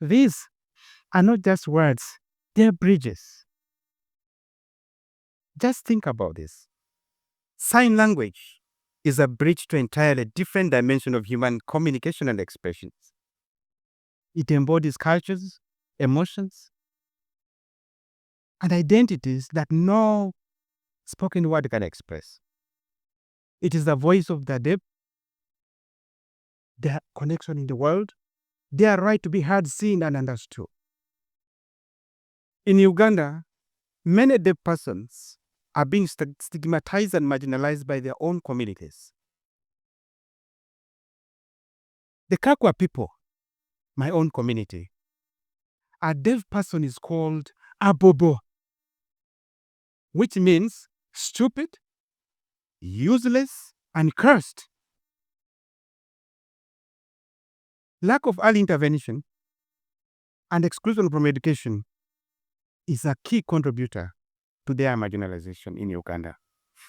These are not just words, they're bridges. Just think about this. Sign language is a bridge to entirely different dimension of human communication and expressions. It embodies cultures, emotions, and identities that no spoken word can express. It is the voice of the deaf, their connection in the world, their right to be heard, seen, and understood. In Uganda, many deaf persons are being stigmatized and marginalized by their own communities. The Kakwa people, my own community, a deaf person is called abobo, which means stupid, useless, and cursed. Lack of early intervention and exclusion from education is a key contributor to their marginalization in Uganda.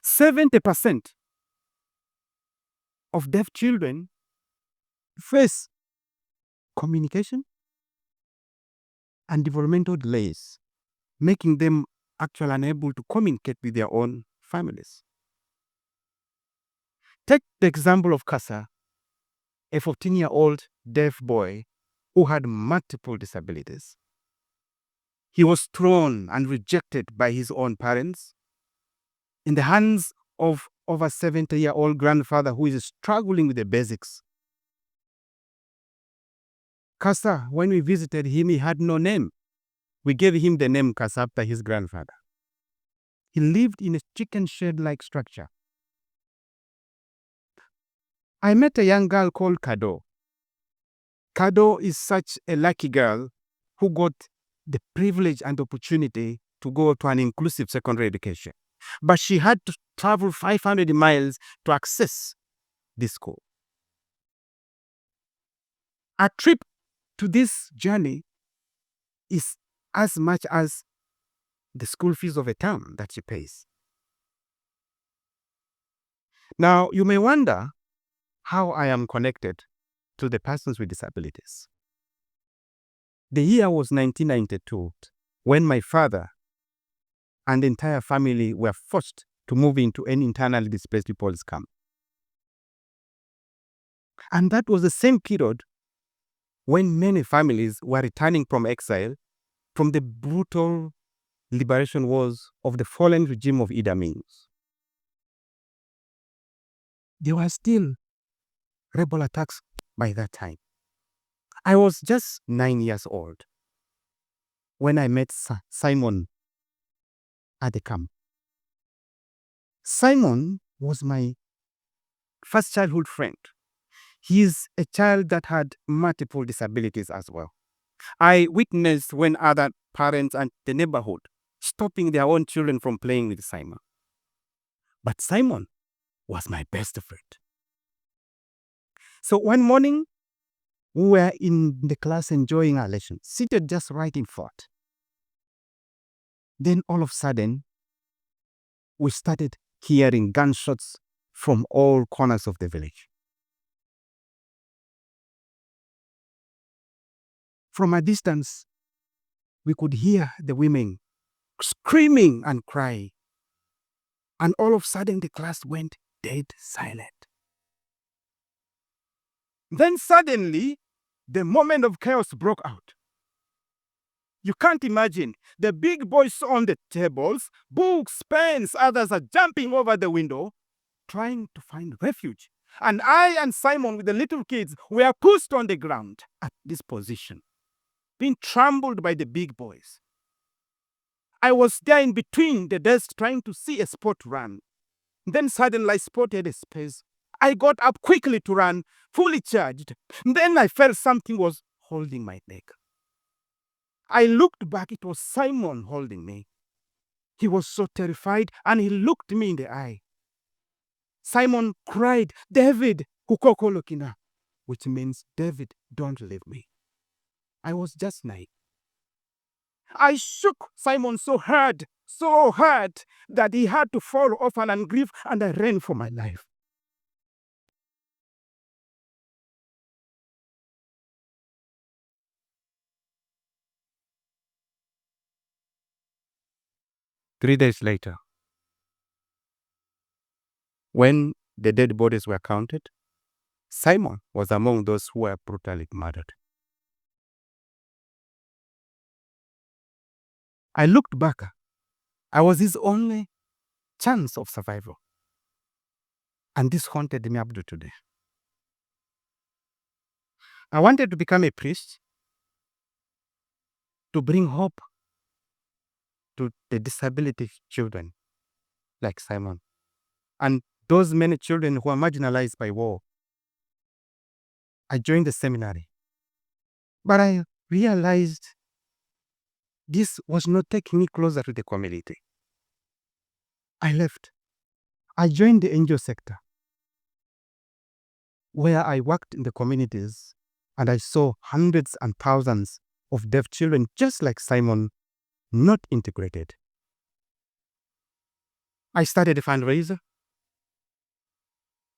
70% of deaf children face communication and developmental delays, making them actually unable to communicate with their own families. Take the example of Kasa, a 14-year-old deaf boy who had multiple disabilities. He was thrown and rejected by his own parents in the hands of over 70-year-old grandfather who is struggling with the basics. Kasa, when we visited him, he had no name. We gave him the name Kasa after his grandfather. He lived in a chicken shed-like structure. I met a young girl called Kado. Kado is such a lucky girl who got the privilege and opportunity to go to an inclusive secondary education. But she had to travel 500 miles to access this school. A trip to this journey is as much as the school fees of a term that she pays. Now, you may wonder how I am connected to the persons with disabilities. The year was 1992, when my father and the entire family were forced to move into an internally displaced people's camp. And that was the same period when many families were returning from exile from the brutal liberation wars of the fallen regime of Idi Amin. There were still rebel attacks by that time. I was just 9 years old when I met Simon at the camp. Simon was my first childhood friend. He is a child that had multiple disabilities as well. I witnessed when other parents and the neighborhood stopping their own children from playing with Simon. But Simon was my best friend. So one morning, we were in the class enjoying our lesson, seated just right in front. Then all of a sudden, we started hearing gunshots from all corners of the village. From a distance, we could hear the women screaming and crying. And all of a sudden, the class went dead silent. Then suddenly, the moment of chaos broke out. You can't imagine. The big boys on the tables, books, pens, others are jumping over the window, trying to find refuge. And I and Simon with the little kids were pushed on the ground at this position, being trampled by the big boys. I was there in between the desks trying to see a spot run. Then suddenly I spotted a space. I got up quickly to run, fully charged. Then I felt something was holding my leg. I looked back, it was Simon holding me. He was so terrified and he looked me in the eye. Simon cried, "David, hukokolokina," which means, "David, don't leave me." I was just 9. I shook Simon so hard that he had to fall off and grieve, and I ran for my life. 3 days later, when the dead bodies were counted, Simon was among those who were brutally murdered. I looked back. I was his only chance of survival. And this haunted me up to today. I wanted to become a priest to bring hope to the disability children like Simon and those many children who are marginalized by war. I joined the seminary, but I realized this was not taking me closer to the community. I left. I joined the NGO sector, where I worked in the communities and I saw hundreds and thousands of deaf children just like Simon not integrated. I started a fundraiser,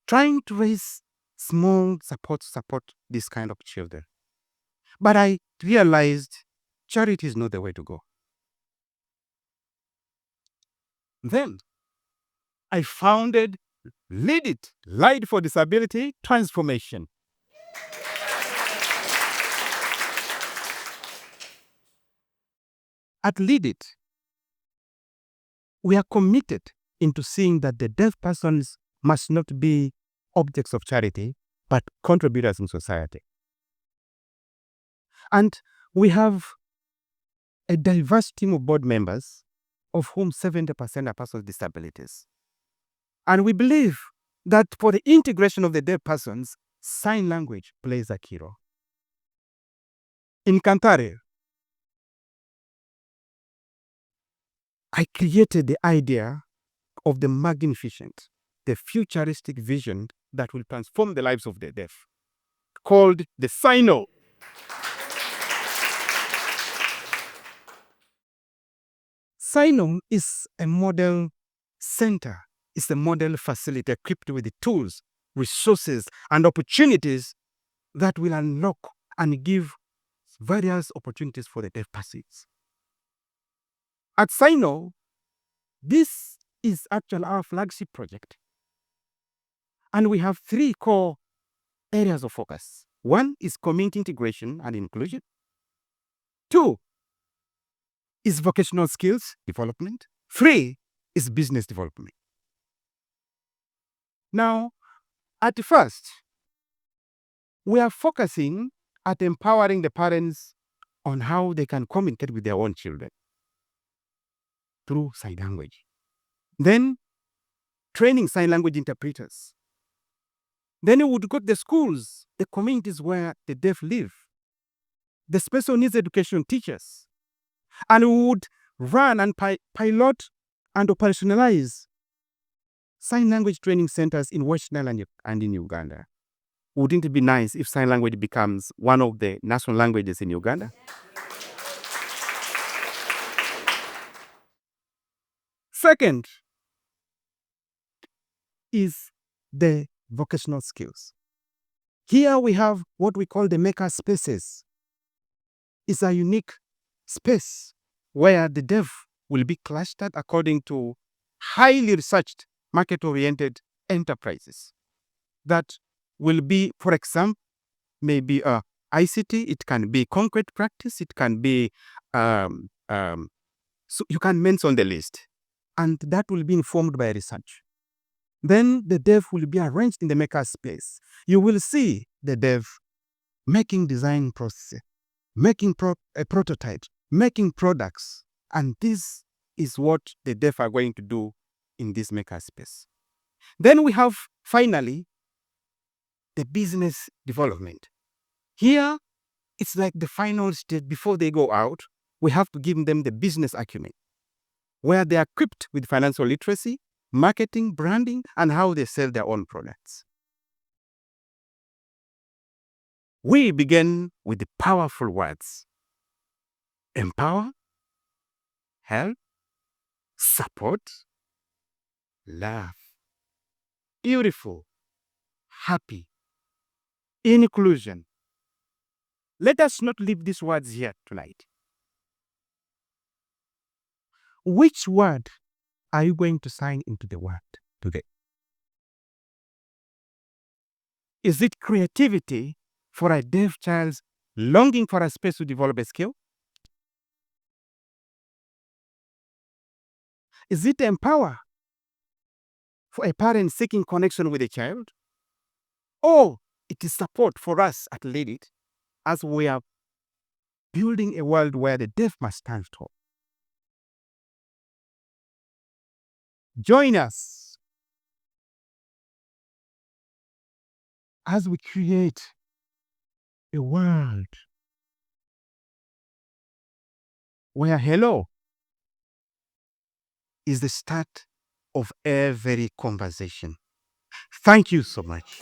trying to raise small support to support this kind of children. But I realized charity is not the way to go. Then I founded Lidit, Light for Disability Transformation. At Lidit, we are committed into seeing that the deaf persons must not be objects of charity, but contributors in society. And we have a diverse team of board members, of whom 70% are persons with disabilities. And we believe that for the integration of the deaf persons, sign language plays a key role. In Kanthari, I created the idea of the magnificent, the futuristic vision that will transform the lives of the deaf, called the Sino. Sino is a model center, it's a model facility equipped with the tools, resources, and opportunities that will unlock and give various opportunities for the deaf persons. At Sino, this is actually our flagship project. And we have 3 core areas of focus. 1 is community integration and inclusion. 2 is vocational skills development. 3 is business development. Now, at first, we are focusing at empowering the parents on how they can communicate with their own children through sign language. Then, training sign language interpreters. Then we would go to the schools, the communities where the deaf live, the special needs education teachers, and we would run and pilot and operationalize sign language training centers in West Nile and in Uganda. Wouldn't it be nice if sign language becomes one of the national languages in Uganda? Second is the vocational skills. Here we have what we call the maker spaces. It's a unique space where the deaf will be clustered according to highly researched, market-oriented enterprises that will be, for example, maybe ICT, it can be concrete practice, it can be, so you can mention the list. And that will be informed by research. Then the deaf will be arranged in the maker space. You will see the deaf making design process, making prototypes, making products. And this is what the deaf are going to do in this maker space. Then we have, finally, the business development. Here, it's like the final stage before they go out. We have to give them the business acumen, where they are equipped with financial literacy, marketing, branding, and how they sell their own products. We begin with the powerful words: empower, help, support, love, beautiful, happy, inclusion. Let us not leave these words here tonight. Which word are you going to sign into the world today? Is it creativity for a deaf child longing for a space to develop a skill? Is it empower for a parent seeking connection with a child? Or it is support for us at Lidit as we are building a world where the deaf must stand tall? Join us as we create a world where hello is the start of every conversation. Thank you so much.